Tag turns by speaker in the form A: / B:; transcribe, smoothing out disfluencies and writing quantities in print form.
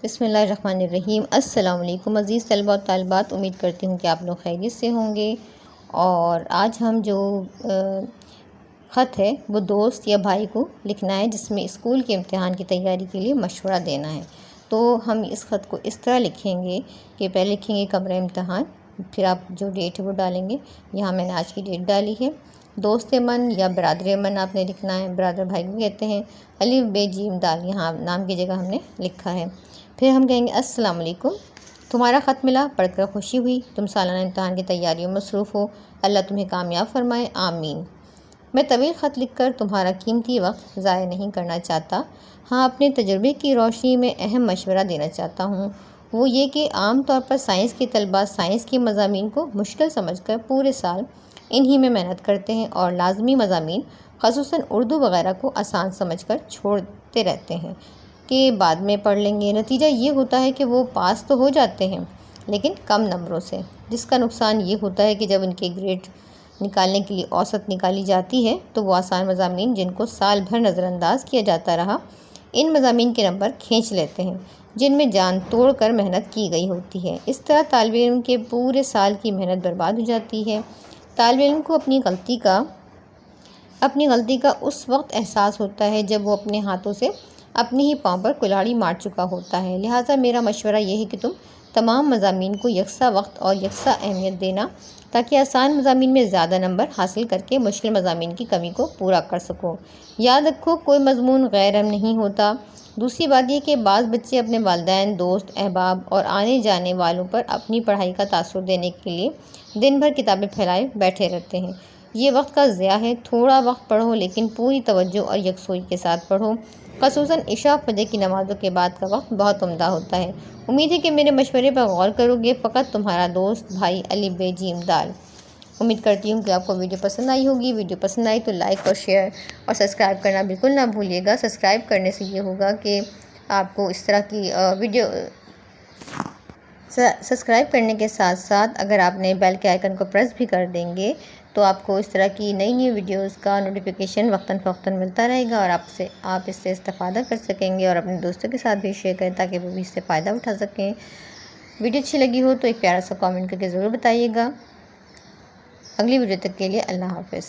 A: बिस्मिल्लाहिर्रहमानिर्रहीम। अस्सलाम वालेकुम अज़ीज़ तलबा और तालिबात, उम्मीद करती हूँ कि आप लोग खैरियत से होंगे। और आज हम जो ख़त है वो दोस्त या भाई को लिखना है, जिसमें स्कूल के इम्तिहान की तैयारी के लिए मशवरा देना है। तो हम इस ख़त को इस तरह लिखेंगे कि पहले लिखेंगे कमरा इम्तिहान, फिर आप जो डेट है वो डालेंगे। यहाँ मैंने आज की डेट डाली है। दोस्त मन या बरादर मन आपने लिखना है, बरादर भाई को कहते हैं। अलिफ बे जीम दाल यहाँ नाम की जगह हमने लिखा है। फिर हम कहेंगे अस्सलाम वालेकुम, तुम्हारा ख़त मिला, पढ़कर खुशी हुई। तुम सालाना इम्तिहान की तैयारियों में मसरूफ़ हो, अल्लाह तुम्हें कामयाब फरमाए, आमीन। मैं तवील ख़त लिखकर तुम्हारा कीमती वक्त ज़ाया नहीं करना चाहता। हाँ, अपने तजुर्बे की रोशनी में अहम मशवरा देना चाहता हूँ। वो ये कि आम तौर पर साइंस के तलबा साइंस के मज़ामीन को मुश्किल समझकर पूरे साल इन्हीं में मेहनत करते हैं और लाजमी मज़ामीन ख़ुसूसन उर्दू वगैरह को आसान समझकर छोड़ते रहते हैं कि बाद में पढ़ लेंगे। नतीजा ये होता है कि वो पास तो हो जाते हैं लेकिन कम नंबरों से, जिसका नुकसान ये होता है कि जब उनके ग्रेड निकालने के लिए औसत निकाली जाती है तो वो आसान मज़ामीन जिनको साल भर नज़रअंदाज किया जाता रहा, इन मज़ामीन के नंबर खींच लेते हैं जिनमें जान तोड़ कर मेहनत की गई होती है। इस तरह तालिब इल्म के पूरे साल की मेहनत बर्बाद हो जाती है। तालिब इल्म को अपनी गलती का उस वक्त एहसास होता है जब वो अपने हाथों से अपने ही पाँव पर कुल्हाड़ी मार चुका होता है। लिहाजा मेरा मशवरा यह है कि तुम तमाम मज़ामीन को यकसा वक्त और यकसा अहमियत देना, ताकि आसान मज़ामीन में ज़्यादा नंबर हासिल करके मुश्किल मज़ामीन की कमी को पूरा कर सको। याद रखो, कोई मज़मून गैर अहम नहीं होता। दूसरी बात यह कि बाज़ बच्चे अपने वालिदैन, दोस्त, अहबाब और आने जाने वालों पर अपनी पढ़ाई का तासुर देने के लिए दिन भर किताबें फैलाए बैठे रहते हैं। ये वक्त का ज़िया है। थोड़ा वक्त पढ़ो लेकिन पूरी तवज्जो और यकसुई के साथ पढ़ो। ख़ुसूसन इशा फजर की नमाज़ों के बाद का वक्त बहुत उम्दा होता है। उम्मीद है कि मेरे मशवरे पर गौर करोगे। फ़कत तुम्हारा दोस्त भाई अलिफ बे जीम दाल। उम्मीद करती हूँ कि आपको वीडियो पसंद आई होगी। वीडियो पसंद आई तो लाइक और शेयर और सब्सक्राइब करना बिल्कुल ना भूलिएगा। सब्सक्राइब करने से ये होगा कि आपको इस तरह की वीडियो सब्सक्राइब करने के साथ साथ अगर आपने बेल के आइकन को प्रेस भी कर देंगे तो आपको इस तरह की नई नई वीडियोस का नोटिफिकेशन वक्तन फ़वक्तन मिलता रहेगा और आप इससे इस्तेफ़ादा कर सकेंगे और अपने दोस्तों के साथ भी शेयर करें ताकि वो भी इससे फ़ायदा उठा सकें। वीडियो अच्छी लगी हो तो एक प्यारा सा कमेंट करके ज़रूर बताइएगा। अगली वीडियो तक के लिए अल्लाह हाफ़िज़।